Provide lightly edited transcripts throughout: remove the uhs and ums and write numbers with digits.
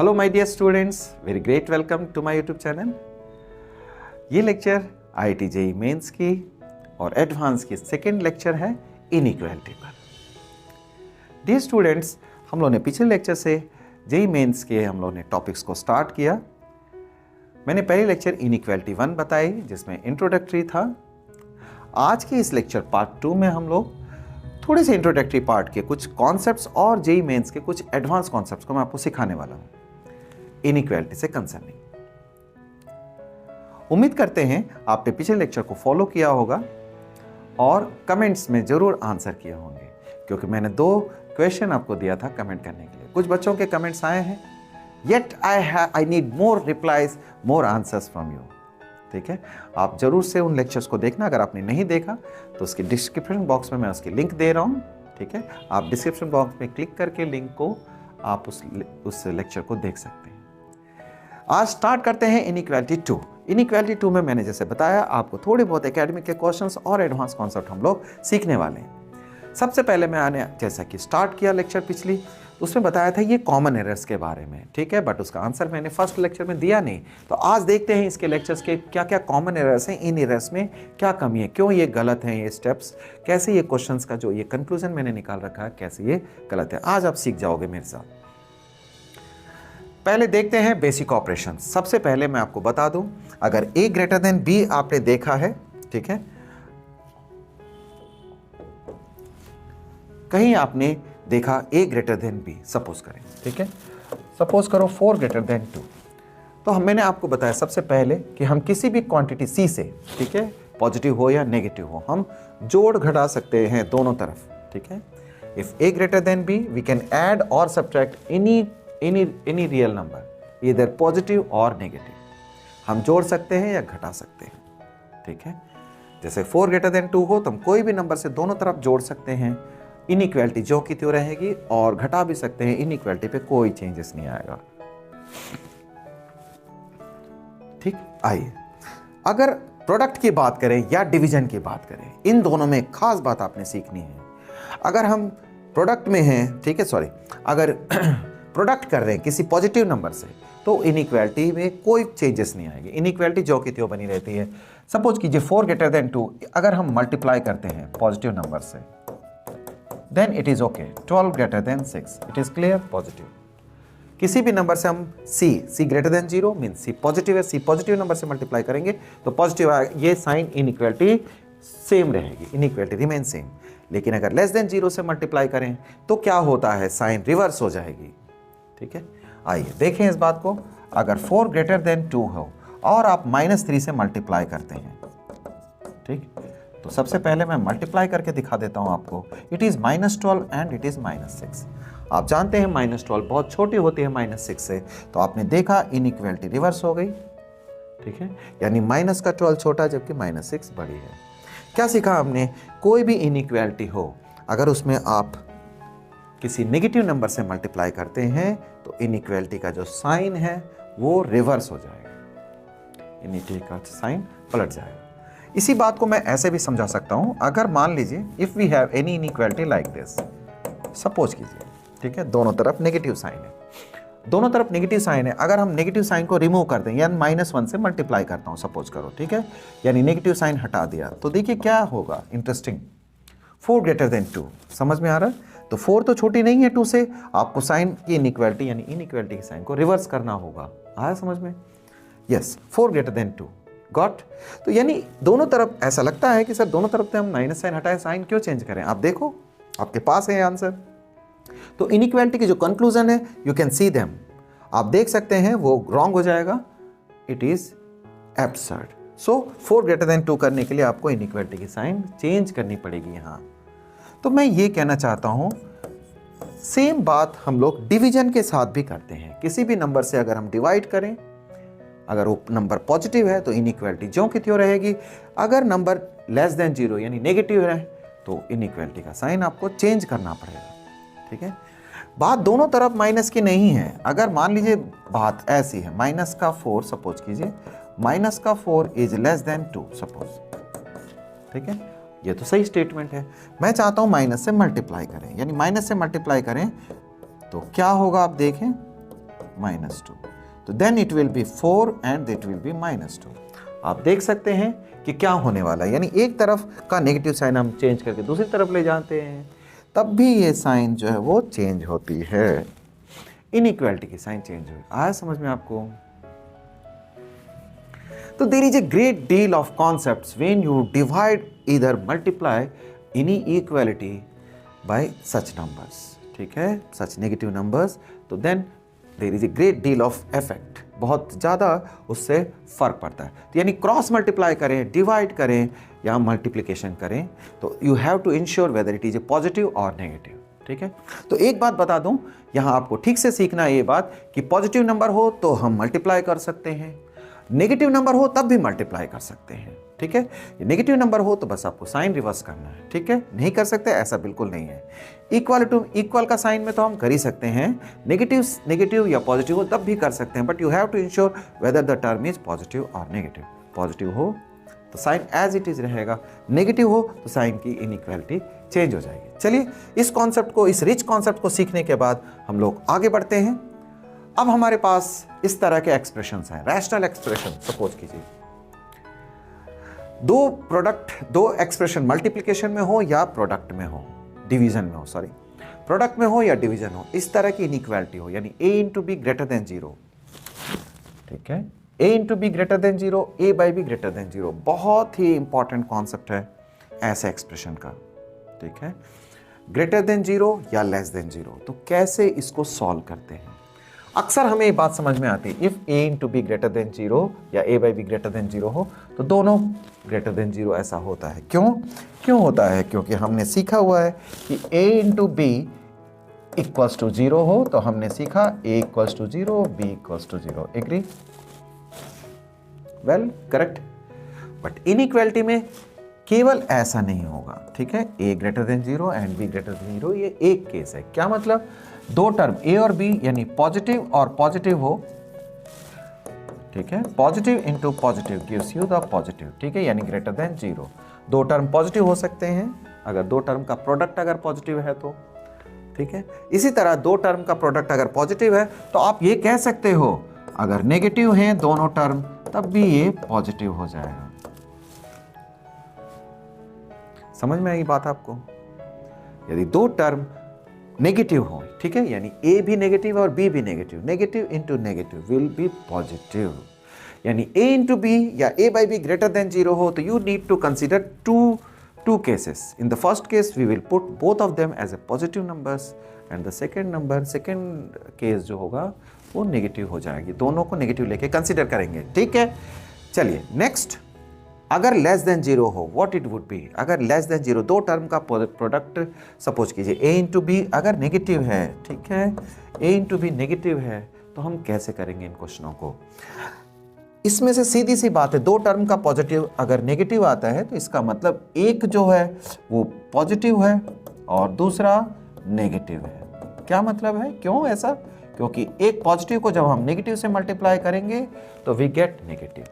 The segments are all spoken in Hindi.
Hello my dear students, very great welcome to my YouTube channel. ये लेक्चर IIT JEE मेंस की और एडवांस की सेकेंड लेक्चर है इनइक्वालिटी पर। डियर स्टूडेंट्स, हम लोगों ने पिछले लेक्चर से JEE मेंस के हम लोगों ने टॉपिक्स को स्टार्ट किया। मैंने पहले लेक्चर इनइक्वालिटी 1 बताई जिसमें इंट्रोडक्टरी था। आज के इस लेक्चर पार्ट 2 में हम लोग थोड़े से इंट्रोडक्टरी पार्ट के कुछ कॉन्सेप्ट्स और JEE मेंस के कुछ एडवांस कॉन्सेप्ट्स को मैं आपको सिखाने वाला हूं इनइक्वालिटी से कंसर्निंग। उम्मीद करते हैं आपने पिछले लेक्चर को फॉलो किया होगा और कमेंट्स में जरूर आंसर किए होंगे, क्योंकि मैंने 2 क्वेश्चन आपको दिया था कमेंट करने के लिए। कुछ बच्चों के कमेंट्स आए हैं, yet I need more replies, more answers from you. ठीक है, आप जरूर से उन लेक्चर्स को देखना। अगर आपने नहीं देखा तो उसके डिस्क्रिप्शन बॉक्स में मैं उसकी लिंक दे रहा हूं। ठीक है, आप डिस्क्रिप्शन बॉक्स में क्लिक करके लिंक को आप उस लेक्चर को देख सकते हैं। आज स्टार्ट करते हैं इनइक्वालिटी 2। इनइक्वालिटी 2 में मैंने जैसे बताया आपको थोड़े बहुत एकेडमिक के क्वेश्चंस और एडवांस कॉन्सेप्ट हम लोग सीखने वाले हैं। सबसे पहले मैंने जैसा कि स्टार्ट किया लेक्चर पिछली, उसमें बताया था ये कॉमन एरर्स के बारे में। ठीक है, बट उसका आंसर मैंने फर्स्ट लेक्चर में दिया नहीं। तो आज देखते हैं इसके लेक्चर्स के क्या क्या कॉमन एरर्स हैं, इन एरर्स में क्या कमी है, क्यों ये गलत हैं ये स्टेप्स, कैसे ये क्वेश्चंस का जो ये कंक्लूजन मैंने निकाल रखा है कैसे ये गलत है। आज आप सीख जाओगे मेरे साथ। पहले देखते हैं बेसिक ऑपरेशन। सबसे पहले मैं आपको बता दूं, अगर a ग्रेटर देन b आपने देखा है, ठीक है, कहीं आपने देखा a greater than b, suppose करें, ठीक है, सपोज करो 4 ग्रेटर देन 2, तो मैंने आपको बताया सबसे पहले कि हम किसी भी क्वांटिटी c से, ठीक है, पॉजिटिव हो या नेगेटिव हो, हम जोड़ घटा सकते हैं दोनों तरफ। ठीक है, if a greater than b we can add और subtract any real number, either positive और नेगेटिव। हम जोड़ सकते हैं या घटा सकते हैं। ठीक है, जैसे 4 ग्रेटर देन 2 हो तो हम कोई भी नंबर से दोनों तरफ जोड़ सकते हैं, इनइक्वालिटी जो की त्यों रहेगी, और घटा भी सकते हैं, इनइक्वालिटी पे कोई चेंजेस नहीं आएगा। ठीक, आइए अगर प्रोडक्ट की बात करें या डिवीजन की बात करें, इन दोनों में खास बात आपने सीखनी है। अगर हम प्रोडक्ट में हैं, ठीक है, सॉरी, अगर प्रोडक्ट कर रहे हैं किसी पॉजिटिव नंबर से, तो इनइक्वालिटी में कोई चेंजेस नहीं आएगी, इनइक्वालिटी जो की त्यों बनी रहती है। सपोज कीजिए 4 ग्रेटर देन 2 अगर हम मल्टीप्लाई करते हैं पॉजिटिव नंबर से, then it is okay. 12 greater than 6, it is clear, positive. किसी भी नंबर से हम c greater than 0 mean c positive है, c पॉजिटिव नंबर से मल्टीप्लाई करेंगे तो पॉजिटिव आएगा, ये साइन इनइक्वालिटी सेम रहेगी, इनइक्वालिटी रिमेन सेम। लेकिन अगर लेस देन 0 से मल्टीप्लाई करें तो क्या होता है, साइन रिवर्स हो जाएगी। ठीक है, आइए देखें इस बात को। अगर 4 ग्रेटर देन 2 हो और आप -3 से मल्टीप्लाई करते हैं, ठीक, तो सबसे पहले मैं मल्टीप्लाई करके दिखा देता हूं आपको। It is -12 and it is -6। आप जानते हैं -12 बहुत छोटी होती है -6 से, तो आपने देखा इनइक्वालिटी रिवर्स हो गई। ठीक है, यानी माइनस का 12 छोटा जबकि -6 बड़ी है। क्या सीखा हमने, कोई भी इनइक्वालिटी हो अगर उसमें आप किसी नेगेटिव नंबर से मल्टीप्लाई करते हैं तो इनइक्वालिटी का जो साइन है वो रिवर्स हो जाएगा, इनइक्वालिटी का साइन पलट जाएगा। इसी बात को मैं ऐसे भी समझा सकता हूं, अगर मान लीजिए if we have any inequality like this, suppose कीजिए, ठीक है, दोनों तरफ नेगेटिव साइन है, दोनों तरफ नेगेटिव साइन है। अगर हम नेगेटिव साइन को रिमूव कर दें, यानी -1 से मल्टीप्लाई करता हूं सपोज करो, ठीक है, यानी नेगेटिव साइन हटा दिया, तो देखिए क्या होगा, इंटरेस्टिंग। 4 ग्रेटर देन 2, समझ में आ रहा है? तो 4 तो छोटी नहीं है 2 से, आपको साइन की इनइक्वालिटी यानी इनइक्वालिटी के साइन को रिवर्स करना होगा। आया समझ में? Yes, 4 greater than 2, got. तो यानी दोनों तरफ, ऐसा लगता है कि सर दोनों तरफ से हम माइनस साइन हटाए, साइन क्यों चेंज करें? आप देखो आपके पास है आंसर। तो इनइक्वालिटी की जो कंक्लूजन है, यू कैन सी देम, आप देख सकते हैं वो रॉन्ग हो जाएगा, it is absurd. So 4 greater than 2 करने के लिए आपको इनइक्वालिटी की साइन चेंज करनी पड़ेगी यहां। तो मैं ये कहना चाहता हूं, सेम बात हम लोग डिवीजन के साथ भी करते हैं। किसी भी नंबर से अगर हम डिवाइड करें, अगर वो नंबर पॉजिटिव है तो इनइक्वालिटी ज्यों की त्यों रहेगी, अगर नंबर लेस देन 0 यानी नेगेटिव है तो इनइक्वालिटी का साइन आपको चेंज करना पड़ेगा। ठीक है, बात दोनों तरफ माइनस की नहीं है। अगर मान लीजिए बात ऐसी है, -4 सपोज कीजिए, -4 इज लेस देन 2 सपोज, ठीक है, ये तो सही स्टेटमेंट है। मैं चाहता हूं माइनस से मल्टीप्लाई करें, यानी माइनस से मल्टीप्लाई करें तो क्या होगा आप देखें, -2, तो then it will be 4 and it will be -2। आप देख सकते हैं कि क्या होने वाला है, यानी एक तरफ का नेगेटिव साइन हम चेंज करके दूसरी तरफ ले जाते हैं, तब भी ये साइन जो है वो चेंज होती है, इनइक्वालिटी की साइन चेंज हुई। आया समझ में आपको? तो there is a great deal of concepts when you divide either multiply inequality by such numbers, ठीक है, सच नेगेटिव नंबर्स, तो then there is a great deal of effect, बहुत ज़्यादा उससे फर्क पड़ता है। तो यानी क्रॉस मल्टीप्लाई करें, डिवाइड करें या मल्टीप्लिकेशन करें, तो you have to ensure whether it is a positive और नेगेटिव, ठीक है। तो एक बात बता दूं, यहाँ आपको ठीक से सीखना है ये बात कि पॉजिटिव नंबर हो तो हम मल्टीप्लाई कर सकते हैं, नेगेटिव नंबर हो तब भी मल्टीप्लाई कर सकते हैं, ठीक है। नेगेटिव नंबर हो तो बस आपको साइन रिवर्स करना है, ठीक है। नहीं कर सकते ऐसा बिल्कुल नहीं है। इक्वल टू इक्वल का साइन में तो हम कर ही सकते हैं, नेगेटिव या पॉजिटिव हो तब भी कर सकते हैं, but you have to ensure whether the term is positive और नेगेटिव। पॉजिटिव हो तो साइन एज इट इज रहेगा, नेगेटिव हो तो साइन की इनइक्वालिटी चेंज हो जाएगी। चलिए इस कॉन्सेप्ट को, इस रिच कॉन्सेप्ट को सीखने के बाद हम लोग आगे बढ़ते हैं। अब हमारे पास इस तरह के एक्सप्रेशंस हैं, रैशनल एक्सप्रेशन। सपोज कीजिए दो एक्सप्रेशन मल्टीप्लिकेशन में हो या प्रोडक्ट में हो, डिवीजन में हो, सॉरी प्रोडक्ट में हो या डिवीजन हो, इस तरह की इनइक्वालिटी हो, यानी a into B greater than 0, ठीक है, a into B greater than 0, a by b greater than 0, बहुत ही इंपॉर्टेंट कॉन्सेप्ट है ऐसे एक्सप्रेशन का, ठीक है, ग्रेटर देन 0 या लेस देन 0। तो कैसे इसको सॉल्व करते हैं? अक्सर हमें ये बात समझ में आती है, if a into B greater than 0 या a by b greater than 0 हो तो दोनों ग्रेटर देन 0 ऐसा होता है। क्यों होता है? क्योंकि हमने सीखा हुआ है कि a into b equals to 0 हो तो हमने सीखा a equals to 0, b equals to 0। Agree? Well, correct. But inequality में केवल ऐसा नहीं होगा, ठीक है, a greater than 0 and b greater than 0, ये एक केस है। क्या मतलब? दो टर्म a और b यानी पॉजिटिव और पॉजिटिव हो, ठीक है, positive into positive gives you the positive, ठीक है, यानी ग्रेटर देन 0। दो टर्म पॉजिटिव हो सकते हैं अगर दो टर्म का प्रोडक्ट अगर पॉजिटिव है तो, ठीक है। इसी तरह दो टर्म का प्रोडक्ट अगर पॉजिटिव है तो आप ये कह सकते हो अगर नेगेटिव हैं दोनों टर्म तब भी ये पॉजिटिव हो जाएगा। समझ में आई बात आपको? यदि दो टर्म नेगेटिव हो, ठीक है, यानी a भी नेगेटिव और b भी negative, negative into negative will be positive, यानी a इंटू बी या a by b greater than 0 हो तो you need to consider two cases. In the first case we will put both of them as a positive numbers and the second case जो होगा वो नेगेटिव हो जाएगी, दोनों को नेगेटिव लेके कंसिडर करेंगे, ठीक है। चलिए नेक्स्ट, अगर लेस देन 0 हो, व्हाट इट वुड बी? अगर लेस देन 0 दो टर्म का प्रोडक्ट सपोज कीजिए a इंटू बी अगर नेगेटिव है, ठीक है, a इंटू बी नेगेटिव है तो हम कैसे करेंगे इन क्वेश्चनों को? इसमें से सीधी सी बात है, दो टर्म का पॉजिटिव अगर नेगेटिव आता है तो इसका मतलब एक जो है वो पॉजिटिव है और दूसरा नेगेटिव है। क्या मतलब है? क्यों ऐसा? क्योंकि एक पॉजिटिव को जब हम नेगेटिव से मल्टीप्लाई करेंगे तो वी गेट नेगेटिव,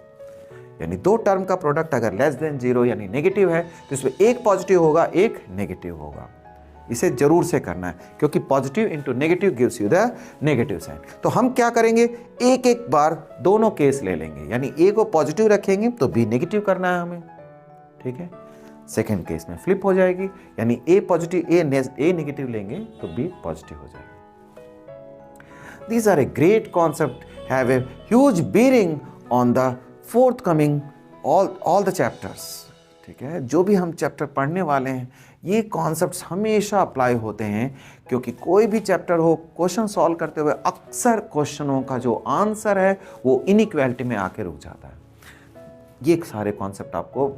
यानी दो टर्म का प्रोडक्ट अगर लेस देन 0 यानी नेगेटिव है तो इसमें एक पॉजिटिव होगा एक नेगेटिव होगा। इसे जरूर से करना है क्योंकि positive into negative gives you the negative sign. तो हम क्या करेंगे, एक एक बार दोनों केस ले लेंगे, यानी a को पॉजिटिव रखेंगे तो b नेगेटिव करना है हमें, ठीक है। सेकेंड केस में फ्लिप हो जाएगी, यानी a पॉजिटिव a नेगेटिव लेंगे तो b पॉजिटिव हो जाएगा। These are a great concept, have a huge bearing on the forthcoming all the chapters, ठीक है। जो भी हम चैप्टर पढ़ने वाले हैं ये कॉन्सेप्ट्स हमेशा अप्लाई होते हैं क्योंकि कोई भी चैप्टर हो, क्वेश्चन सॉल्व करते हुए अक्सर क्वेश्चनों का जो आंसर है वो इनइक्वालिटी में आके रुक जाता है। ये सारे कॉन्सेप्ट आपको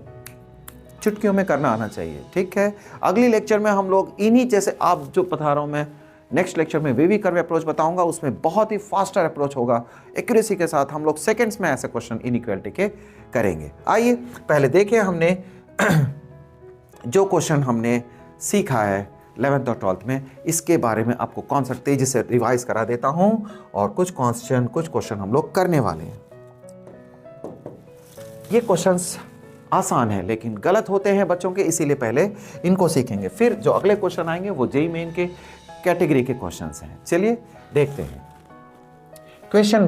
चुटकियों में करना आना चाहिए, ठीक है। अगली लेक्चर में हम लोग इन्हीं जैसे आप जो बता रहा हूँ मैं, नेक्स्ट लेक्चर में वेवी कर्व अप्रोच बताऊंगा, उसमें बहुत ही फास्टर अप्रोच होगा, एक्यूरेसी के साथ हम लोग सेकंड्स में ऐसे क्वेश्चन इनइक्वालिटी के करेंगे। आइए पहले देखिए हमने जो क्वेश्चन हमने सीखा है 11th और 12th में, इसके बारे में आपको कॉन्सेप्ट तेजी से रिवाइज करा देता हूं और कुछ क्वेश्चन हम लोग करने वाले हैं। ये क्वेश्चंस आसान है लेकिन गलत होते हैं बच्चों के, इसीलिए पहले इनको सीखेंगे, फिर जो अगले क्वेश्चन आएंगे वो जेईई मेन के कैटेगरी के क्वेश्चंस हैं। चलिए देखते हैं। क्वेश्चन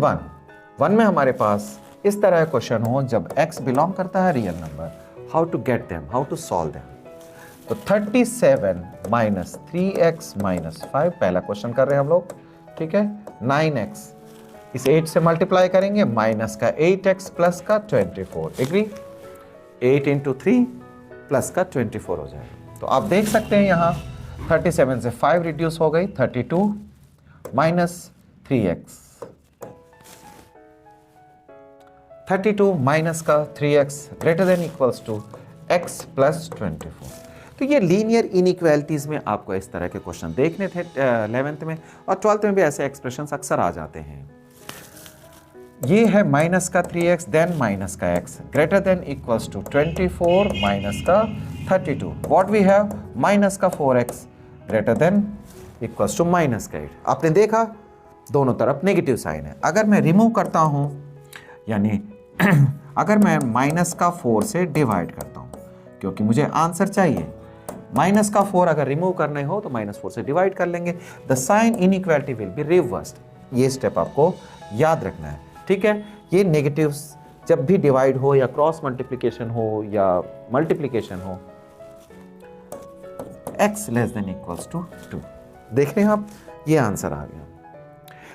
1 में हमारे पास इस तरह क्वेश्चन हो जब x बिलोंग करता है real number, how to get them, how to solve them. तो 37 माइनस 3x माइनस 5 पहला क्वेश्चन कर रहे हैं हम लोग, ठीक है। 9x इस 8 से मल्टीप्लाई करेंगे, माइनस का 8x प्लस का 24, एग्री। 8 इंटू 3 प्लस का 24 हो जाएगा। तो आप देख सकते हैं यहाँ 37 से 5 रिड्यूस हो गई, 32 माइनस 3x, 32 माइनस का 3x greater than equals to x plus 24। तो ये लीनियर इनइक्वालिटीज में आपको इस तरह के क्वेश्चन देखने थे 11th में, और 12th में भी ऐसे एक्सप्रेशंस अक्सर आ जाते हैं। ये है माइनस का 3x देन माइनस का x greater than equals to 24 minus का 32। व्हाट वी हैव, माइनस का 4x greater than equals to minus का 8। आपने देखा दोनों तरफ नेगेटिव साइन है। अगर मैं रिमूव करता हूं, यानी अगर मैं माइनस का 4 से डिवाइड करता हूं, क्योंकि मुझे आंसर चाहिए, माइनस का 4 अगर रिमूव करने हो तो माइनस 4 से डिवाइड कर लेंगे, the sign inequality will be reversed. ये स्टेप आपको याद रखना है, ठीक है। ये नेगेटिव्स जब भी डिवाइड हो या क्रॉस मल्टीप्लिकेशन हो या मल्टीप्लिकेशन हो, x less than equals to 2। देख रहे हैं आप, ये आंसर आ गया।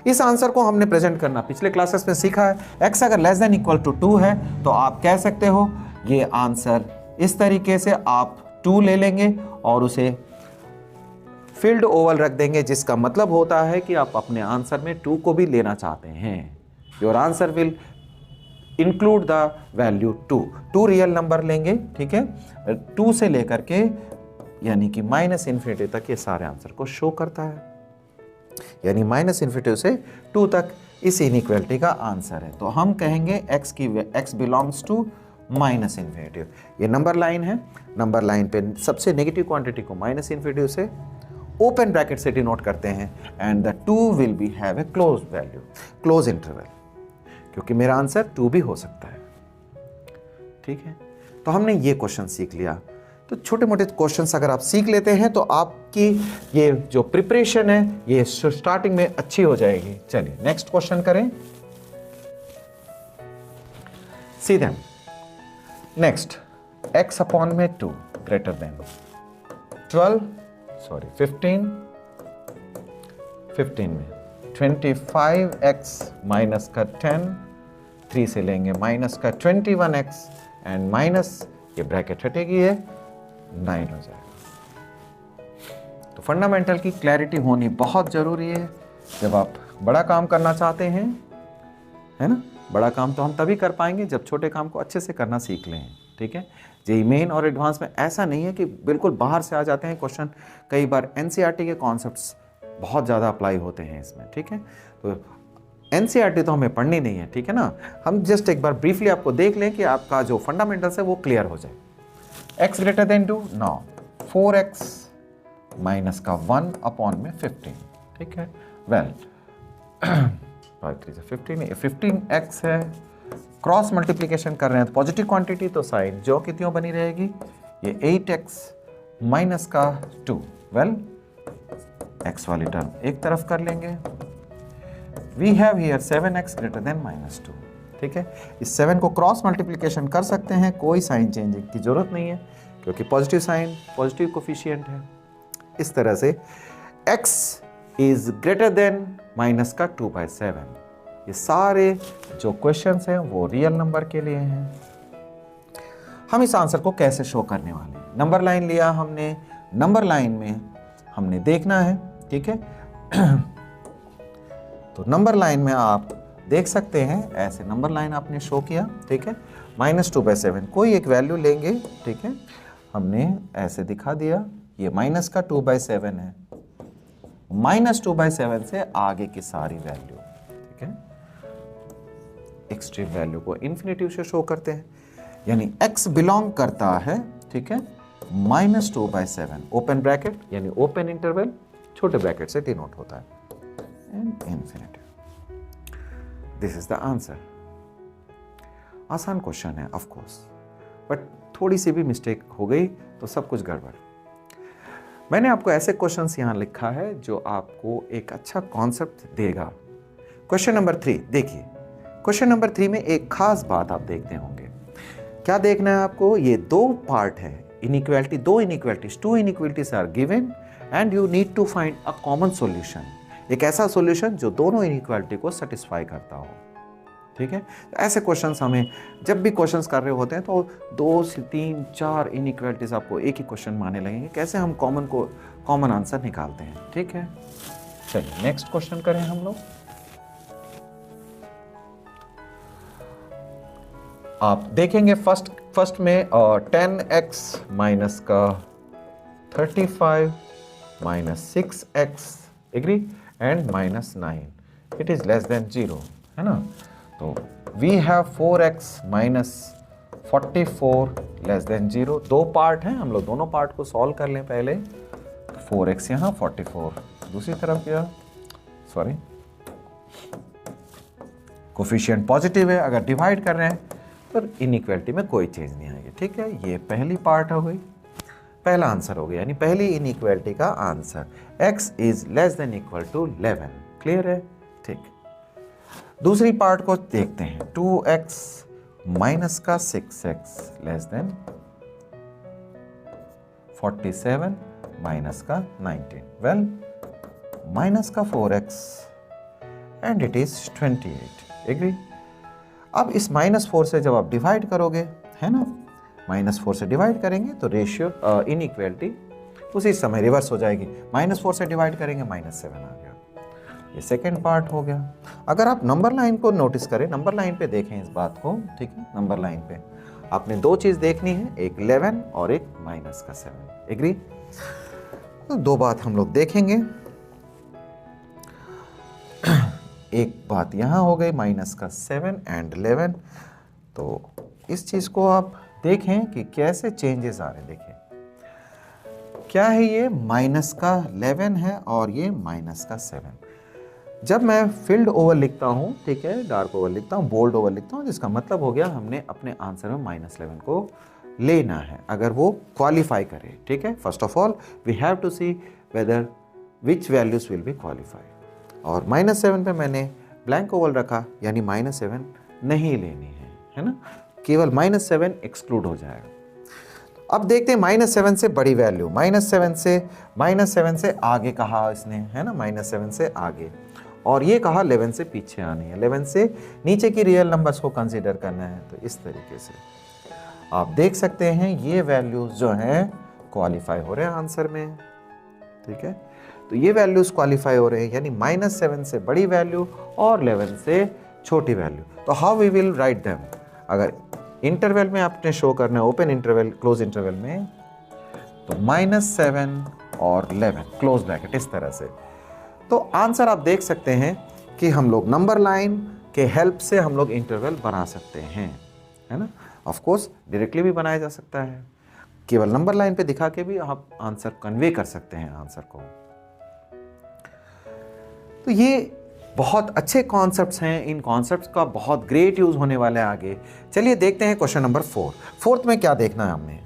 इस आंसर को हमने प्रेजेंट करना पिछले क्लासेस में सीखा है। x अगर लेस देन इक्वल टू 2 है तो आप कह सकते हो ये आंसर इस तरीके से, आप 2 ले लेंगे और उसे फील्ड ओवल रख देंगे, जिसका मतलब होता है कि आप अपने आंसर में 2 को भी लेना चाहते हैं। Your answer will include the value 2। 2 real number लेंगे, ठीक है। 2 से लेकर के यानी कि माइनस इन्फिनिटी तक ये सारे आंसर को शो करता है, यानी माइनस इन्फिनिटी से 2 तक इस इनइक्वालिटी का आंसर है। तो हम कहेंगे x belongs to minus infinity. ये नंबर लाइन है, नंबर लाइन पे सबसे नेगेटिव क्वांटिटी को माइनस इन्फिनिटी से ओपन ब्रैकेट से डिनोट करते हैं, and the 2 will be have a close value, close interval, क्योंकि मेरा आंसर 2 भी हो सकता है, ठीक है। तो हमने ये क्वेश्चन सीख लिया। तो छोटे मोटे क्वेश्चंस अगर आप सीख लेते हैं तो आपकी ये जो प्रिपरेशन है ये स्टार्टिंग में अच्छी हो जाएगी। चलिए नेक्स्ट क्वेश्चन करें। See them next, x upon में 2 ग्रेटर देन 15 में 25x माइनस का 10, 3 से लेंगे माइनस का 21x एंड माइनस ये ब्रैकेट हटेगी है 9 हो जाएगा। तो फंडामेंटल की क्लैरिटी होनी बहुत जरूरी है जब आप बड़ा काम करना चाहते हैं, है ना। बड़ा काम तो हम तभी कर पाएंगे जब छोटे काम को अच्छे से करना सीख लें, ठीक है। जेईई मेन और एडवांस में ऐसा नहीं है कि बिल्कुल बाहर से आ जाते हैं क्वेश्चन, कई बार एनसीईआरटी के कॉन्सेप्ट्स बहुत ज़्यादा अप्लाई होते हैं इसमें, ठीक है। तो एनसीईआरटी तो हमें पढ़नी नहीं है, ठीक है ना। हम जस्ट एक बार ब्रीफली आपको देख लें कि आपका जो फंडामेंटल्स है वो क्लियर हो जाए। x greater than 2, now 4x minus का 1 अपॉन में 15, ठीक है। वेल 5 3 से 15, ये 15x है। क्रॉस मल्टीप्लिकेशन कर रहे हैं तो पॉजिटिव क्वांटिटी, तो साइन जो की त्यों बनी रहेगी। ये 8x माइनस का 2, वेल x वाली टर्म एक तरफ कर लेंगे। We have here 7x greater than minus 2, ठीक है। इस 7 को क्रॉस मल्टीप्लिकेशन कर सकते हैं, कोई साइन चेंजिंग की जरूरत नहीं है क्योंकि पॉजिटिव साइन पॉजिटिव कोफिशिएंट है। इस तरह से x is greater than minus का 2/7। ये सारे जो क्वेश्चंस हैं वो रियल नंबर के लिए हैं। हम इस आंसर को कैसे शो करने वाले हैं। नंबर लाइन लिया हमने, नंबर लाइन में हमने देखना है, ठीक है। तो नंबर लाइन में आप देख सकते हैं ऐसे नंबर लाइन आपने शो किया, ठीक है। -2/7 कोई एक वैल्यू लेंगे, ठीक है। हमने ऐसे दिखा दिया, ये माइनस का 2/7 है। -2/7 से आगे की सारी वैल्यू, ठीक है, एक्सट्रीम वैल्यू को इन्फिनिटिव से शो करते हैं, यानी x बिलोंग करता है, ठीक है, -2/7 ओपन ब्रैकेट यानी ओपन इंटरवल छोटे ब्रैकेट से डिनोट होता है and infinitive. This is the answer. आसान क्वेश्चन है ऑफ कोर्स, बट थोड़ी सी भी मिस्टेक हो गई तो सब कुछ गड़बड़। मैंने आपको ऐसे क्वेश्चंस यहाँ लिखा है जो आपको एक अच्छा कॉन्सेप्ट देगा। क्वेश्चन नंबर 3 देखिए, क्वेश्चन नंबर 3 में एक खास बात आप देखते होंगे। क्या देखना है आपको? ये दो पार्ट है इनइक्वालिटी, दो inequalities, two inequalities are given and you need to find a common solution, एक ऐसा सॉल्यूशन जो दोनों इनइक्वालिटी को सेटिस्फाई करता हो। ठीक है, ऐसे क्वेश्चंस हमें जब भी क्वेश्चंस कर रहे होते हैं तो 2 से 3 4 इनइक्वालिटीज आपको एक ही क्वेश्चन में आने लगेंगे, कैसे हम कॉमन आंसर निकालते हैं। ठीक है, चलिए नेक्स्ट क्वेश्चन करें हम लोग। आप देखेंगे फर्स्ट में 10x माइनस का 35 minus 6x agree and minus 9 it is less than 0 है ना। तो we have 4x minus 44 less than 0। दो पार्ट हैं, हम लोग दोनों पार्ट को सॉल्व कर लें पहले। 4x यहाँ 44 दूसरी तरफ गया, सॉरी कोफिशिएंट पॉजिटिव है, अगर डिवाइड कर रहे हैं पर इनइक्वालिटी में कोई चेंज नहीं आएगी। ठीक है, ये पहली पार्ट हो गई, पहला आंसर हो गया, यानी पहली इनइक्वालिटी का answer x is less than equal to 11। Clear है? ठीक, दूसरी पार्ट को देखते हैं। 2x माइनस का 6x लेस देन 47 माइनस का 19, वेल माइनस का 4x and it is 28 agree. अब इस -4 से जब आप डिवाइड करोगे, है ना, -4 से डिवाइड करेंगे तो रेशियो इनइक्वालिटी उसी समय रिवर्स हो जाएगी। -4 से डिवाइड करेंगे -7 आ गया। ये सेकेंड पार्ट हो गया। अगर आप नंबर लाइन को नोटिस करें, नंबर लाइन पे देखें इस बात को, ठीक है, नंबर लाइन पे आपने दो चीज देखनी है, एक 11 और एक -7 एग्री। तो दो बात हम लोग देखेंगे, एक बात यहाँ हो गई -7 एंड 11। तो इस चीज़ को आप देखें कि कैसे चेंजेस आ रहे हैं। देखिए क्या है, ये -11 है और ये -7। जब मैं फील्ड ओवर लिखता हूँ, ठीक है, डार्क ओवर लिखता हूँ, बोल्ड ओवर लिखता हूँ, जिसका मतलब हो गया हमने अपने आंसर में -11 को लेना है अगर वो क्वालिफाई करे। ठीक है, first of all we have to see whether which values will be qualify. और -7 पे मैंने ब्लैंक ओवल रखा, यानी -7 नहीं लेनी है ना, केवल -7 एक्सक्लूड हो जाएगा। अब देखते हैं -7 से बड़ी वैल्यू, -7 से आगे कहा इसने, है ना, -7 से आगे, और ये कहा 11 से पीछे आनी है, 11 से नीचे की रियल नंबर्स को कंसीडर करना है। तो इस तरीके से आप देख सकते हैं ये वैल्यूज जो हैं क्वालिफाई हो रहे हैं आंसर में। ठीक है, तो ये वैल्यूज क्वालिफाई हो रहे हैं, यानी -7 से बड़ी वैल्यू और 11 से छोटी वैल्यू। तो how we will write them? अगर इंटरवल में आपने शो करना है, ओपन इंटरवल, क्लोज इंटरवल में, तो -7 और 11 क्लोज ब्रैकेट इस तरह से। तो आंसर आप देख सकते हैं कि हम लोग नंबर लाइन के हेल्प से हम लोग इंटरवल बना सकते हैं, है ना। ऑफ कोर्स डायरेक्टली भी बनाया जा सकता है, केवल नंबर लाइन पे दिखा के भी आप आंसर कन्वे कर सकते हैं आंसर को। तो ये बहुत अच्छे कॉन्सेप्ट्स हैं, इन कॉन्सेप्ट्स का बहुत ग्रेट यूज होने वाला है आगे। चलिए देखते हैं क्वेश्चन नंबर 4। फोर्थ में क्या देखना है हमने,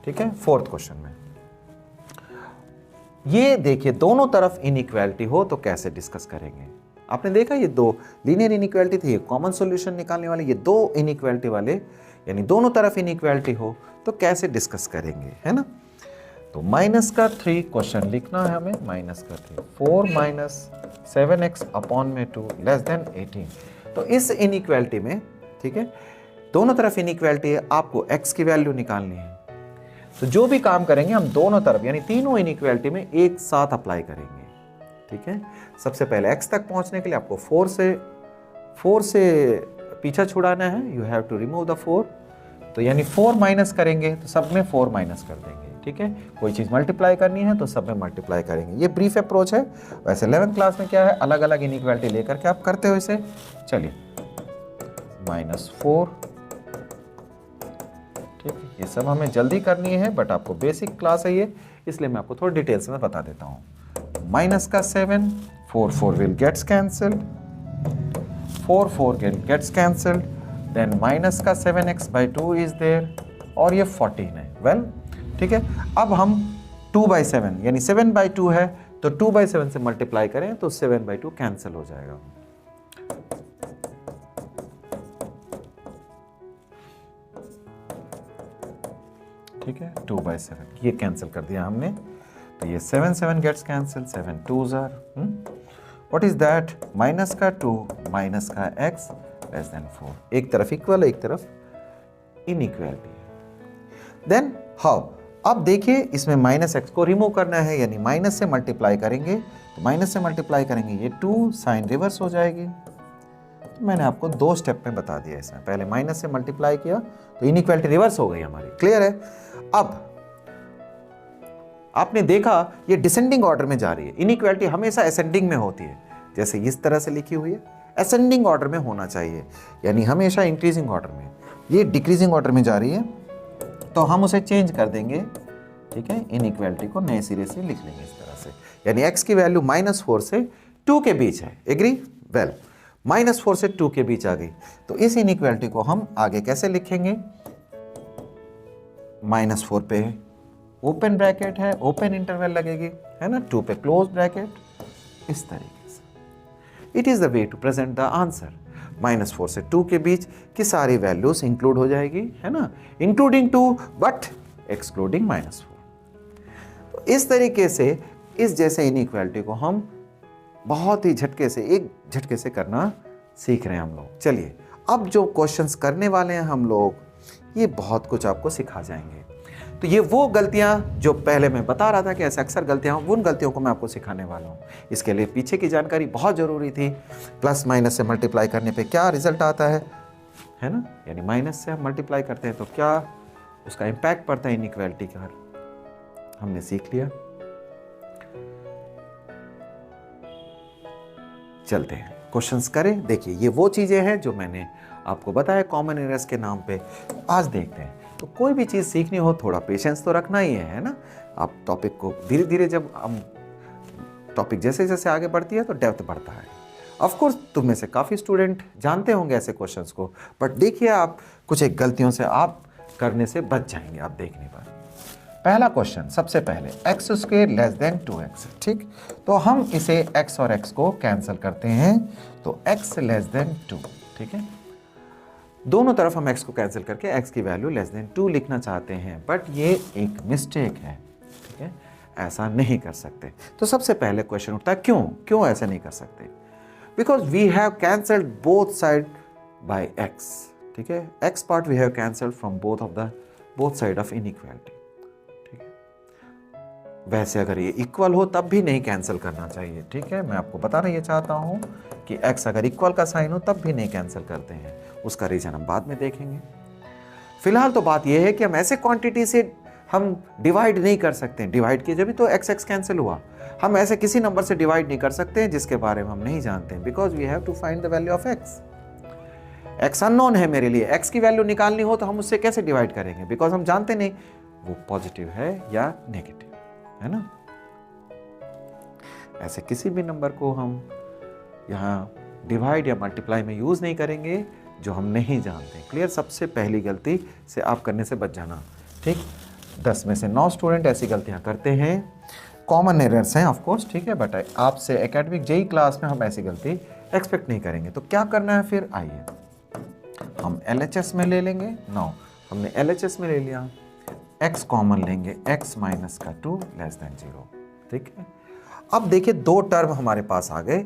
ठीक है, फोर्थ क्वेश्चन में ये देखिए, दोनों तरफ इनइक्वालिटी हो तो कैसे डिस्कस करेंगे। आपने देखा ये दो लीनियर इनइक्वालिटी थी, कॉमन सॉल्यूशन निकालने वाले, ये दो इनइक्वालिटी वाले, यानी दोनों तरफ इनइक्वालिटी हो तो कैसे डिस्कस करेंगे, है ना। तो -3 क्वेश्चन लिखना है हमें, -3 4 - 7x अपॉन में 2 लेस देन 18। तो इस इनइक्वालिटी में, ठीक है, दोनों तरफ इनइक्वालिटी है, आपको x की वैल्यू निकालनी है। तो जो भी काम करेंगे हम दोनों तरफ, यानी तीनों इनइक्वालिटी में एक साथ अप्लाई करेंगे। ठीक है, सबसे पहले x तक पहुंचने के लिए आपको 4 से पीछा छुड़ाना है, you have to remove the 4। तो यानी 4 माइनस करेंगे तो सब में 4 माइनस कर देंगे। ठीक है, कोई चीज़ मल्टीप्लाई करनी है तो सब में मल्टीप्लाई करेंगे। ये ब्रीफ अप्रोच है। वैसे 11th क्लास में क्या है, अलग अलग इनइक्वालिटी लेकर के आप करते हो इसे। चलिए -4, ठीक है, ये सब हमें जल्दी करनी है, बट आपको बेसिक क्लास है ये, इसलिए मैं आपको थोड़ी डिटेल्स में बता देता हूँ। -7, 4 will gets cancelled, 4 gets cancelled, then -7x/2 is there, और ये 14 है। वेल ठीक है, अब हम 2/7 यानी 7/2 है, तो 2/7 से मल्टीप्लाई करें तो 7/2 कैंसिल हो जाएगा। ठीक है, 2/7 ये कैंसिल कर दिया हमने, तो ये 7 gets cancel, 7 2s are what is that, minus का 2 माइनस का x लेस देन 4, एक तरफ इक्वल है एक तरफ इनइक्वालिटी है। देन हाउ, अब देखिए इसमें माइनस x को रिमूव करना है, यानी माइनस से मल्टीप्लाई करेंगे, तो माइनस से मल्टीप्लाई करेंगे ये 2 साइन रिवर्स हो जाएगी। तो मैंने आपको 2 स्टेप में बता दिया इसमें, पहले माइनस से मल्टीप्लाई किया तो इनइक्वालिटी रिवर्स हो गई हमारी, क्लियर है। अब आपने देखा ये डिसेंडिंग ऑर्डर में जा रही है, इनइक्वालिटी हमेशा असेंडिंग में होती है, जैसे इस तरह से लिखी हुई है असेंडिंग ऑर्डर में होना चाहिए, यानी हमेशा इंक्रीजिंग ऑर्डर में, ये डिक्रीजिंग ऑर्डर में जा रही है, तो हम उसे चेंज कर देंगे, ठीक है, इनइक्वालिटी को नए सिरे से लिख लेंगे इस तरह से, यानी x की वैल्यू -4 से 2 के बीच है, एग्री, वेल -4 से 2 के बीच आ गई, तो इस इनइक्वालिटी को हम आगे कैसे लिखेंगे, -4 पे ओपन ब्रैकेट है, ओपन इंटरवल लगेगी, है ना, 2 पे क्लोज ब्रैकेट, इस तरीके से। It is the way to present the answer. -4 से 2 के बीच की सारी वैल्यूज इंक्लूड हो जाएगी, है ना, इंक्लूडिंग 2 बट एक्सक्लूडिंग -4। तो इस तरीके से इस जैसे इनइक्वालिटी को हम बहुत ही झटके से, एक झटके से करना सीख रहे हैं हम लोग। चलिए अब जो क्वेश्चंस करने वाले हैं हम लोग, ये बहुत कुछ आपको सिखा जाएंगे। तो ये वो गलतियां जो पहले मैं बता रहा था कि ऐसे अक्सर गलतियां, उन गलतियों को मैं आपको सिखाने वाला हूं। इसके लिए पीछे की जानकारी बहुत जरूरी थी, प्लस माइनस से मल्टीप्लाई करने पे क्या रिजल्ट आता है ना, यानी माइनस से हम मल्टीप्लाई करते हैं तो क्या उसका इंपैक्ट पड़ता है इनइक्वालिटी का, हमने सीख लिया। चलते हैं क्वेश्चंस करें। देखिए ये वो चीजें हैं जो मैंने आपको बताया कॉमन एरर्स के नाम पे। आज देखते हैं, तो कोई भी चीज़ सीखनी हो थोड़ा पेशेंस तो रखना ही है ना। आप टॉपिक को धीरे धीरे, जब हम टॉपिक जैसे जैसे आगे बढ़ती है तो डेप्थ बढ़ता है। ऑफ कोर्स तुम में से काफ़ी स्टूडेंट जानते होंगे ऐसे क्वेश्चंस को, बट देखिए आप कुछ एक गलतियों से आप करने से बच जाएंगे आप देखने पर। पहला क्वेश्चन सबसे पहले x² लेस देन 2x, ठीक, तो हम इसे x और x को कैंसिल करते हैं, तो x लेस देन 2, ठीक है, दोनों तरफ हम x को कैंसिल करके x की वैल्यू लेस देन 2 लिखना चाहते हैं, बट ये एक मिस्टेक है, ठीक है, ऐसा नहीं कर सकते। तो सबसे पहले क्वेश्चन उठता है क्यों ऐसा नहीं कर सकते, because we have cancelled both side by x, ठीक है, x part we have cancelled from both side of inequality, ठीक है। वैसे अगर ये इक्वल हो तब भी नहीं कैंसिल करना चाहिए, ठीक है, मैं आपको बताना ये चाहता हूं कि x अगर इक्वल का साइन हो तब भी नहीं कैंसिल करते हैं, उसका रीजन हम बाद में देखेंगे। फिलहाल तो बात यह है कि हम ऐसे क्वांटिटी से हम डिवाइड नहीं कर सकते, डिवाइड किए जब भी तो x कैंसिल हुआ, हम ऐसे किसी नंबर से डिवाइड नहीं कर सकते जिसके बारे में हम नहीं जानते, because we have to find the value of x unknown है मेरे लिए, x की वैल्यू निकालनी हो तो हम उससे कैसे डिवाइड करेंगे, बिकॉज हम जानते नहीं वो पॉजिटिव है या नेगेटिव, है ना। ऐसे किसी भी नंबर को हम यहाँ डिवाइड या मल्टीप्लाई में यूज नहीं करेंगे जो हम नहीं जानते, क्लियर। सबसे पहली गलती से आप करने से बच जाना, ठीक। 10 में से 9 स्टूडेंट ऐसी गलतियां करते हैं, कॉमन एरर्स हैं ऑफ कोर्स, ठीक है, बट आपसे एकेडमिक जेई क्लास में हम ऐसी गलती एक्सपेक्ट नहीं करेंगे। तो क्या करना है फिर, आइए हम LHS में ले लेंगे। नो, हमने LHS में ले लिया, x कॉमन लेंगे, x माइनस का 2 लेस देन 0, ठीक है। अब देखिए 2 टर्म हमारे पास आ गए,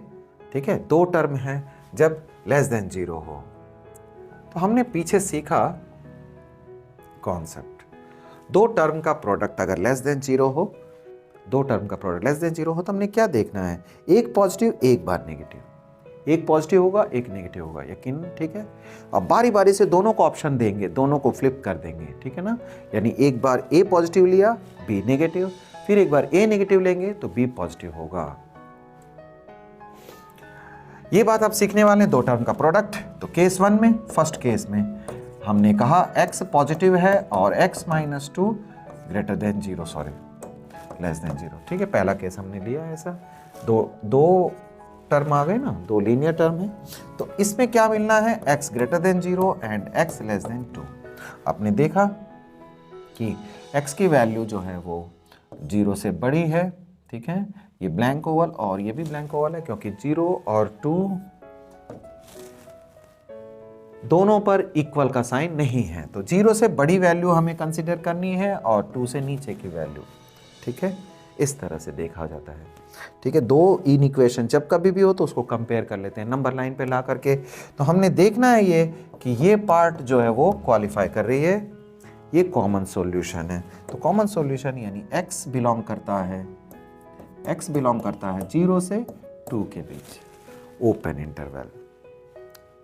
ठीक है, 2 टर्म है जब लेस देन 0 हो, तो हमने पीछे सीखा कॉन्सेप्ट, 2 टर्म का प्रोडक्ट अगर लेस देन 0 हो, 2 टर्म का प्रोडक्ट लेस देन 0 हो, तो हमने क्या देखना है, एक पॉजिटिव एक बार नेगेटिव, एक पॉजिटिव होगा एक नेगेटिव होगा, यकीन, ठीक है। अब बारी बारी से दोनों को ऑप्शन देंगे, दोनों को फ्लिप कर देंगे, ठीक है ना, यानी एक बार A पॉजिटिव लिया B नेगेटिव, फिर एक बार A नेगेटिव लेंगे तो B पॉजिटिव होगा। ये बात आप सीखने वाले हैं 2 टर्म का प्रोडक्ट। तो केस 1 में, फर्स्ट केस में हमने कहा x पॉजिटिव है और x minus 2 greater than 0, sorry less than 0, ठीक है, पहला केस हमने लिया ऐसा। दो टर्म आ गए ना, 2 लीनियर टर्म है, तो इसमें क्या मिलना है, x greater than 0 and x less then 2। आपने देखा कि x की वैल्यू जो है वो 0 से बड़ी है, ठीक है, ये ब्लैंक ओवल और ये भी ब्लैंक ओवल है, क्योंकि 0 और 2 दोनों पर इक्वल का साइन नहीं है, तो 0 से बड़ी वैल्यू हमें कंसिडर करनी है और 2 से नीचे की वैल्यू। ठीक है, इस तरह से देखा जाता है। ठीक है, दो इन इक्वेशन जब कभी भी हो तो उसको कंपेयर कर लेते हैं नंबर लाइन पे ला करके। तो हमने देखना है ये कि ये पार्ट जो है वो क्वालिफाई कर रही है, ये कॉमन सॉल्यूशन है। तो कॉमन सॉल्यूशन यानी x बिलोंग करता है 0 से 2 के बीच, ओपन इंटरवल।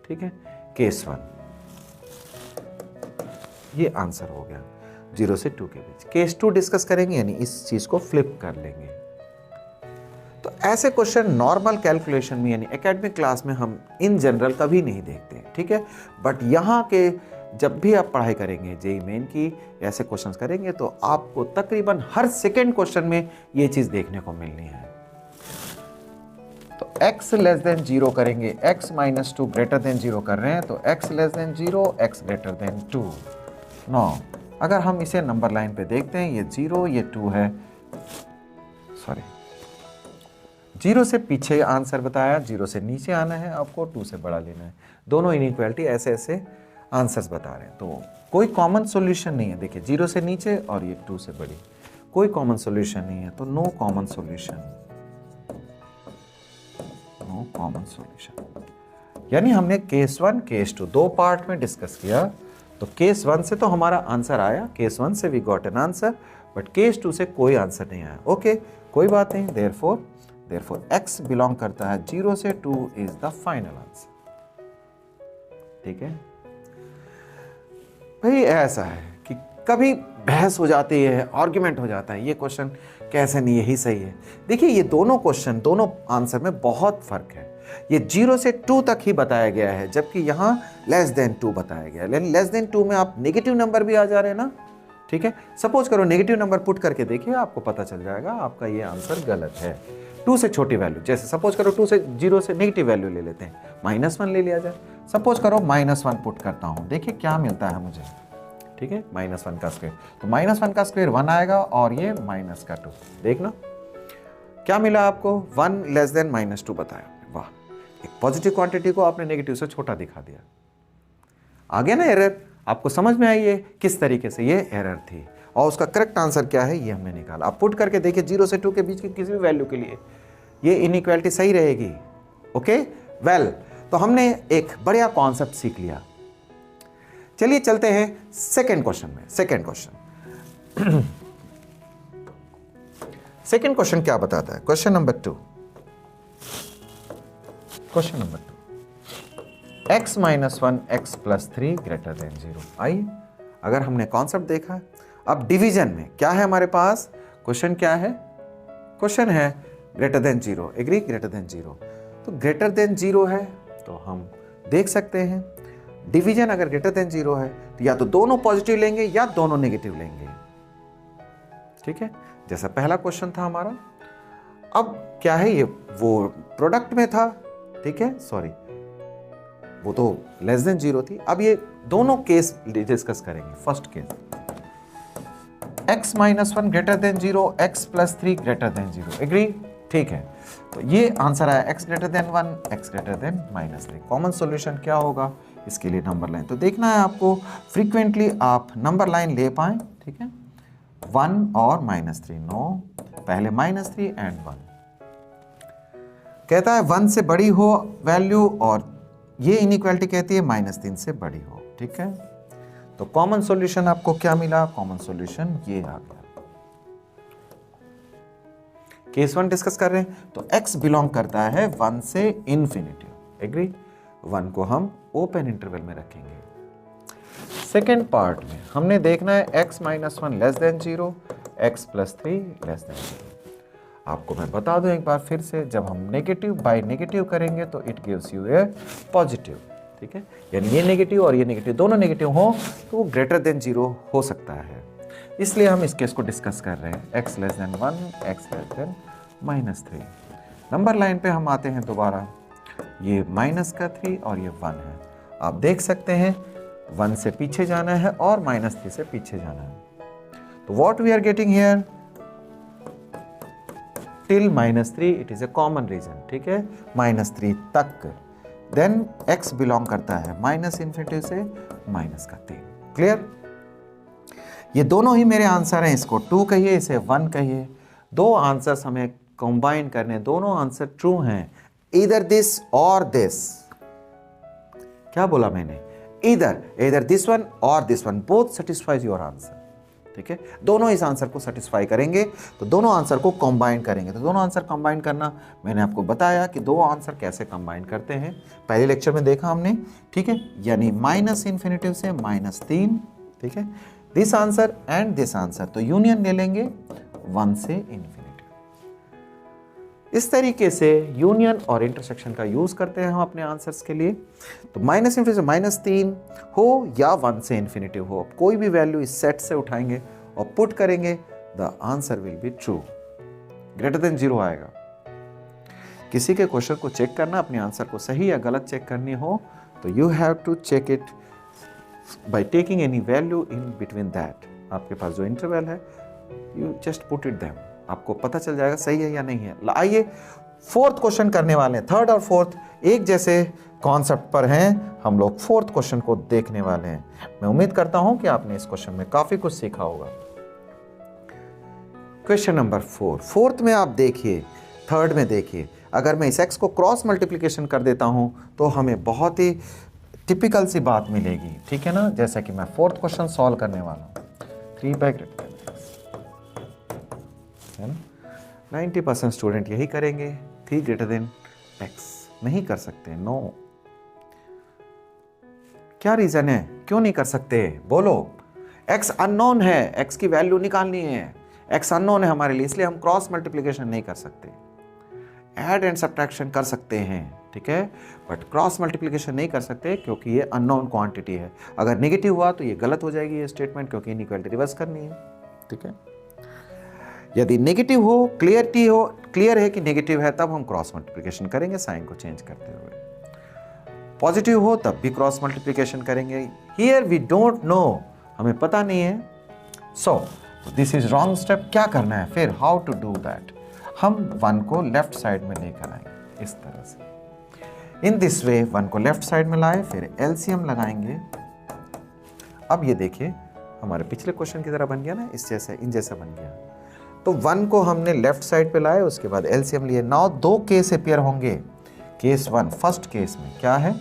ठीक है, केस 1 ये आंसर हो गया 0 से 2 के बीच। केस 2 डिस्कस करेंगे, यानी इस चीज को फ्लिप कर लेंगे। तो ऐसे क्वेश्चन नॉर्मल कैलकुलेशन में यानी एकेडमिक क्लास में हम इन जनरल कभी नहीं देखते। ठीक है, बट यहाँ के जब भी आप पढ़ाई करेंगे जेईई मेन की, ऐसे क्वेश्चंस करेंगे तो आपको तकरीबन हर सेकेंड क्वेश्चन में ये चीज देखने को मिलनी है। तो x लेस देन 0 करेंगे, x माइनस 2 ग्रेटर देन 0 कर रहे हैं, तो x less than 0, x greater than 2। No, अगर हम इसे नंबर लाइन पे देखते हैं, ये 0 ये 2 है, सॉरी 0 से पीछे आंसर बताया, 0 से नीचे आना है आपको, 2 से बड़ा लेना है। दोनों इनइक्वालिटी ऐसे ऐसे आंसर्स बता रहे हैं, तो कोई कॉमन सॉल्यूशन नहीं है। देखिए 0 से नीचे और ये 2 से बड़ी, कोई कॉमन सॉल्यूशन नहीं है, तो no common solution, no common solution. यानी हमने केस 1 केस 2 दो पार्ट में डिस्कस किया। तो केस 1 से तो हमारा आंसर आया, केस 1 से we got an answer, but case 2 से कोई आंसर नहीं आया। ओके, कोई बात नहीं। देयरफॉर x बिलोंग करता है 0 से 2 इज द फाइनल आंसर। ठीक है भाई, ऐसा है कि कभी बहस हो जाती है, आर्ग्यूमेंट हो जाता है, ये क्वेश्चन कैसे नहीं यही सही है। देखिए ये दोनों क्वेश्चन, दोनों आंसर में बहुत फर्क है। ये 0 से 2 तक ही बताया गया है, जबकि यहाँ लेस देन 2 बताया गया है। लेकिन लेस देन 2 में आप नेगेटिव नंबर भी आ जा रहे हैं ना। ठीक है, सपोज करो नेगेटिव नंबर पुट करके देखिए, आपको पता चल जाएगा आपका ये आंसर गलत है। 2 से छोटी वैल्यू, जैसे सपोज करो 2 से 0 से नेगेटिव वैल्यू ले लेते हैं, -1 ले लिया जाए। सपोज करो -1 पुट करता हूँ, देखिए क्या मिलता है मुझे। ठीक है, -1 का स्क्वायर, तो -1 का स्क्वायर 1 आएगा और ये -2। देखना क्या मिला आपको, 1 लेस देन -2 बताया। वाह, एक पॉजिटिव क्वांटिटी को आपने नेगेटिव से छोटा दिखा दिया। आ गया ना एरर, आपको समझ में आई है किस तरीके से ये एरर थी, और उसका करेक्ट आंसर क्या है ये हमने निकाला। आप पुट करके देखिए 0 से 2 के बीच की किसी भी वैल्यू के लिए ये इनइक्वालिटी सही रहेगी। ओके वेल, तो हमने एक बढ़िया कॉन्सेप्ट सीख लिया। चलिए चलते हैं सेकेंड क्वेश्चन में। सेकेंड क्वेश्चन क्या बताता है? Question number 2, x minus 1 x plus 3 greater than 0। आइए, अगर हमने कॉन्सेप्ट देखा, अब डिवीजन में क्या है हमारे पास, क्वेश्चन क्या है, क्वेश्चन है greater than 0, agree, greater than 0। तो ग्रेटर देन 0 है तो हम देख सकते हैं डिवीजन अगर ग्रेटर देन 0 है तो या तो दोनों पॉजिटिव लेंगे या दोनों नेगेटिव लेंगे। ठीक है, जैसा पहला क्वेश्चन था हमारा। अब क्या है, ये वो प्रोडक्ट में था, ठीक है, सॉरी वो तो लेस देन 0 थी। अब ये दोनों केस डिस्कस करेंगे। First case, x minus 1 greater than 0, x plus 3 greater than 0, agree. ठीक है, तो ये आंसर आया x greater than 1, x greater than -3। Common solution क्या होगा, इसके लिए नंबर लाइन तो देखना है आपको, फ्रीक्वेंटली आप नंबर लाइन ले पाए। ठीक है, 1 और -3, नो, पहले -3 एंड 1। कहता है 1 से बड़ी हो वैल्यू, और ये इनइक्वालिटी कहती है -3 से बड़ी हो। ठीक है, तो कॉमन सॉल्यूशन आपको क्या मिला, कॉमन सॉल्यूशन ये आ गया। केस 1 डिस्कस कर रहे हैं, तो x बिलोंग करता है 1 से इन्फिनिटी, एग्री। 1 को हम ओपन इंटरवल में रखेंगे। सेकेंड पार्ट में हमने देखना है x minus 1 less than 0, x plus 3 less than 0। आपको मैं बता दूं एक बार फिर से, जब हम नेगेटिव बाय नेगेटिव करेंगे तो it gives U A positive. ठीक है, यानी ये नेगेटिव और ये नेगेटिव दोनों नेगेटिव हो तो वो ग्रेटर देन 0 हो सकता है, इसलिए हम इस केस को डिस्कस कर रहे हैं। x less then 1, x less then -3। Number line पे हम आते हैं दोबारा, ये -3 और ये 1 है। आप देख सकते हैं 1 से पीछे जाना है और -3 से पीछे जाना है। तो what we are getting here, till -3 it is a common region. ठीक है, -3 तक देन x बिलोंग करता है माइनस इन्फिनिटी से माइनस का 3। क्लियर? ये दोनों ही मेरे आंसर हैं, इसको 2 कहिए, इसे 1 कहिए। दो आंसर्स हमें कंबाइन करने, दोनों आंसर ट्रू हैं, ईदर दिस और दिस। क्या बोला मैंने? ईदर दिस वन और this one, both satisfies your answer. ठीक है, दोनों इस आंसर को सेटिस्फाई करेंगे, तो दोनों आंसर को कंबाइन करेंगे। तो दोनों आंसर कंबाइन करना मैंने आपको बताया कि दो आंसर कैसे कंबाइन करते हैं, पहले लेक्चर में देखा हमने। ठीक है, यानी माइनस इन्फिनिटी से -3। ठीक है, this answer and this answer, तो यूनियन ले लेंगे 1 से इन्फिनिटी। इस तरीके से यूनियन और इंटरसेक्शन का यूज करते हैं हम अपने आंसर्स के लिए। तो माइनस इन्फिनिटी से -3 हो या 1 से इन्फिनिटी हो, कोई भी वैल्यू इस सेट से उठाएंगे और पुट करेंगे, the answer will be true, greater than 0 आएगा। किसी के क्वेश्चन को चेक करना, अपने आंसर को सही या गलत चेक करनी हो, तो you have to check it by taking any value in between that. आपके पास जो इंटरवल है, you just put it them, आपको पता चल जाएगा सही है या नहीं है। आइए फोर्थ क्वेश्चन करने वाले हैं। थर्ड और फोर्थ एक जैसे कॉन्सेप्ट पर हैं, हम लोग फोर्थ क्वेश्चन को देखने वाले हैं। मैं उम्मीद करता हूं कि आपने इस क्वेश्चन में काफी कुछ सीखा होगा। क्वेश्चन नंबर 4, फोर्थ में आप देखिए, थर्ड में देखिए, अगर मैं इस x को क्रॉस मल्टीप्लिकेशन कर देता हूं तो हमें बहुत ही टिपिकल सी बात मिलेगी। ठीक है ना, जैसा कि मैं फोर्थ क्वेश्चन सॉल्व करने वाला हूं। 3/x है ना, 90% स्टूडेंट यही करेंगे, 3 नहीं कर सकते। नो, क्या रीजन है, क्यों नहीं कर सकते? बोलो। x अननोन है, x की वैल्यू निकालनी है, x अननोन है हमारे लिए, इसलिए हम क्रॉस मल्टीप्लिकेशन नहीं कर सकते। ऐड एंड सब्ट्रैक्शन कर सकते हैं, ठीक है, बट क्रॉस मल्टीप्लिकेशन नहीं कर सकते क्योंकि ये अननोन क्वांटिटी है। अगर नेगेटिव हुआ तो ये गलत हो जाएगी ये स्टेटमेंट, क्योंकि इनइक्वालिटी रिवर्स करनी है। ठीक है, यदि नेगेटिव हो, क्लियर है कि नेगेटिव है, तब हम क्रॉस मल्टीप्लिकेशन करेंगे साइन को चेंज करते हुए। पॉजिटिव हो तब भी क्रॉस मल्टीप्लिकेशन करेंगे। हियर वी डोंट नो, हमें पता नहीं है। So this is wrong step. क्या करना है फिर, हाउ टू डू दैट? हम 1 को लेफ्ट साइड में लेकर आएंगे इस तरह से। इन दिस वे 1 को लेफ्ट साइड में लाए, फिर एलसीएम लगाएंगे। अब ये देखिए हमारे पिछले क्वेश्चन की तरह बन गया ना, इस जैसा, इन जैसा बन गया। तो 1 को हमने लेफ्ट साइड पे लाए, उसके बाद एलसीएम लिए। नाउ 2 केस अपीयर होंगे। केस 1, फर्स्ट केस में क्या है,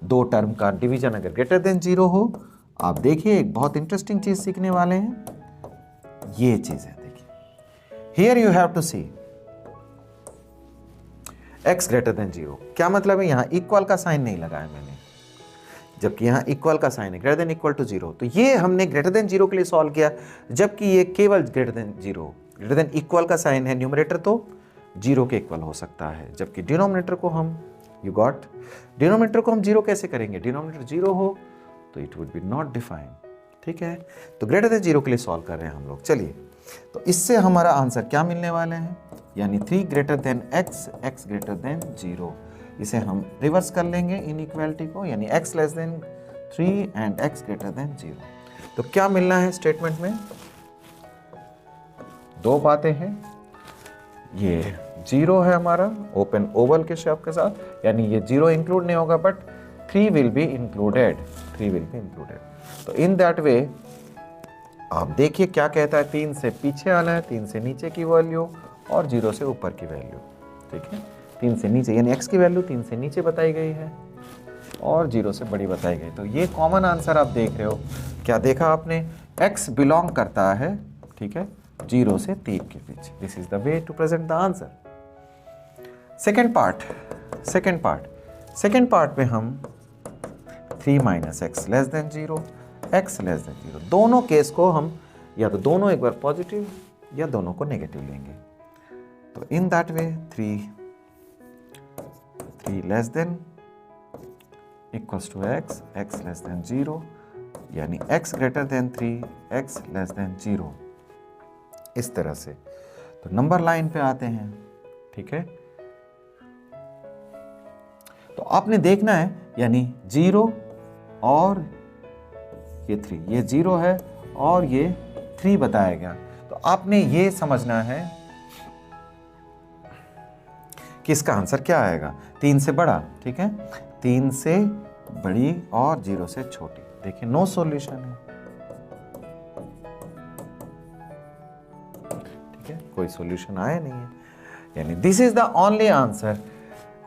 2 टर्म का डिवीजन अगर ग्रेटर देन 0 हो, आप देखिए एक बहुत इंटरेस्टिंग चीज सीखने वाले हैं। ये चीज है, देखिए, here you have to see x greater than 0। क्या मतलब है, यहां इक्वल का साइन नहीं लगाया मैंने, जबकि यहां इक्वल का साइन है, ग्रेटर देन इक्वल टू 0। तो ये हमने ग्रेटर देन 0 के लिए सॉल्व किया, जबकि ये केवल greater than 0, greater than equal का साइन है, न्यूमरेटर तो 0 के इक्वल हो सकता है, जबकि डिनोमिनेटर को हम, यू गॉट, डिनोमिनेटर को हम 0 कैसे करेंगे? डिनोमिनेटर 0 हो तो it would be not defined. ठीक है, तो ग्रेटर देन 0 के लिए सॉल्व कर रहे हैं हम लोग। चलिए, तो इससे हमारा आंसर क्या मिलने वाले हैं, यानी 3 greater then x, x greater than 0। इसे हम रिवर्स कर लेंगे इनइक्वालिटी को, यानी x less then 3 and x greater than 0। तो क्या मिलना है स्टेटमेंट में? 2 बातें हैं। ये 0 है हमारा ओपन ओवल के शेप के साथ, यानी ये 0 इंक्लूड नहीं होगा, but 3 will be included, 3 will be included. तो इन दैट वे आप देखिए क्या कहता है, 3 से पीछे आना है, 3 से नीचे की वैल्यू और 0 से ऊपर की वैल्यू। ठीक है, 3 से नीचे, यानी x की वैल्यू 3 से नीचे बताई गई है और 0 से बड़ी बताई गई। तो ये कॉमन आंसर आप देख रहे हो। क्या देखा आपने, x बिलोंग करता है, ठीक है, 0 से 3 के बीच। This is the way to present the answer. Second part में हम 3 - x less than 0, x less than 0, दोनों केस को हम या तो दोनों एक बार पॉजिटिव या दोनों को नेगेटिव लेंगे। तो in that way 3 less than equals to x, x less than 0, यानी x greater than 3, x less than 0। इस तरह से तो नंबर लाइन पे आते हैं। ठीक है, तो आपने देखना है, यानी 0 और ये 3, ये 0 है और ये 3 बताया गया। तो आपने ये समझना है किसका आंसर क्या आएगा? 3 से बड़ा, ठीक है, 3 से बड़ी और 0 से छोटी। देखिए नो सॉल्यूशन है, ठीक है, कोई सॉल्यूशन आया नहीं है, यानी this is the only answer.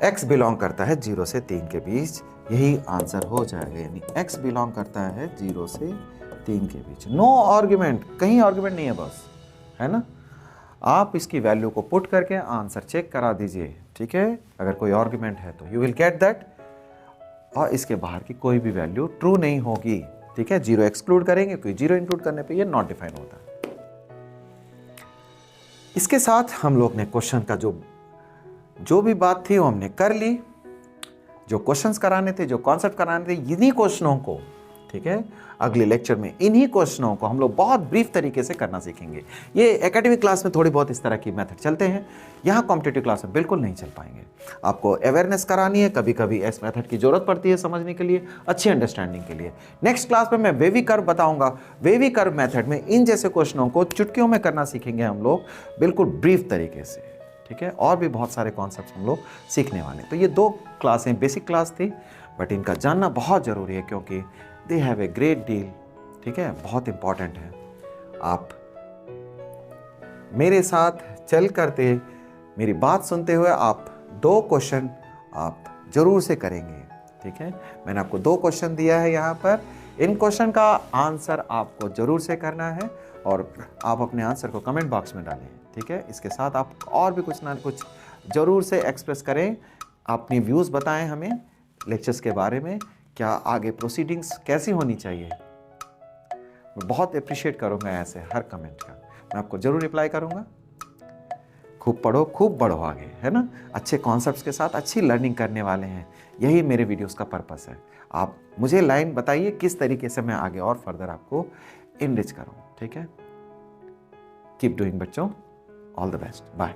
x belong करता है 0 से 3 के बीच, यही आंसर हो जाएगा, यानी x बिलोंग करता है 0 से 3 के बीच। नो आर्ग्यूमेंट, कहीं आर्ग्यूमेंट नहीं है बस, है ना। आप इसकी वैल्यू को पुट करके आंसर चेक करा दीजिए, ठीक है, अगर कोई आर्ग्यूमेंट है तो यू विल गेट दैट, और इसके बाहर की कोई भी वैल्यू ट्रू नहीं होगी, ठीक है। 0 एक्सक्लूड करेंगे क्योंकि 0 इंक्लूड करने पे ये नॉट डिफाइन होता है। इसके साथ हम लोग ने क्वेश्चन का जो भी बात थी वो हमने कर ली, जो क्वेश्चंस कराने थे, जो कॉन्सेप्ट कराने थे, इन्हीं क्वेश्चनों को, ठीक है, अगले लेक्चर में इन्हीं क्वेश्चनों को हम लोग बहुत ब्रीफ तरीके से करना सीखेंगे। ये एकेडमिक क्लास में थोड़ी बहुत इस तरह की मेथड चलते हैं, यहाँ कॉम्पिटिटिव क्लास में बिल्कुल नहीं चल पाएंगे। आपको अवेयरनेस करानी है, कभी कभी इस मेथड की जरूरत पड़ती है समझने के लिए, अच्छी अंडरस्टैंडिंग के लिए। नेक्स्ट क्लास में मैं वेवी कर्व बताऊंगा। वेवी कर्व मेथड में इन जैसे क्वेश्चनों को चुटकियों में करना सीखेंगे हम लोग, बिल्कुल ब्रीफ तरीके से, ठीक है। और भी बहुत सारे कॉन्सेप्ट हम लोग सीखने वाले हैं। तो ये 2 क्लासें बेसिक क्लास थी, बट इनका जानना बहुत ज़रूरी है क्योंकि they have a great deal, ठीक है, बहुत इंपॉर्टेंट है। आप मेरे साथ चल करते, मेरी बात सुनते हुए आप 2 क्वेश्चन आप जरूर से करेंगे, ठीक है। मैंने आपको 2 क्वेश्चन दिया है यहाँ पर, इन क्वेश्चन का आंसर आपको जरूर से करना है और आप अपने आंसर को कमेंट बॉक्स में डालें, ठीक है। इसके साथ आप और भी कुछ ना कुछ जरूर से एक्सप्रेस करें, अपनी व्यूज़ बताएं हमें लेक्चर्स के बारे में, क्या आगे प्रोसीडिंग्स कैसी होनी चाहिए। मैं बहुत अप्रिशिएट करूंगा ऐसे हर कमेंट का, मैं आपको जरूर रिप्लाई करूंगा। खूब पढ़ो, खूब बढ़ो आगे, है ना। अच्छे कॉन्सेप्ट्स के साथ अच्छी लर्निंग करने वाले हैं, यही मेरे वीडियोस का पर्पस है। आप मुझे लाइन बताइए किस तरीके से मैं आगे और फर्दर आपको इनरिच करूं, ठीक है। कीप डूइंग बच्चों, ऑल द बेस्ट, बाय।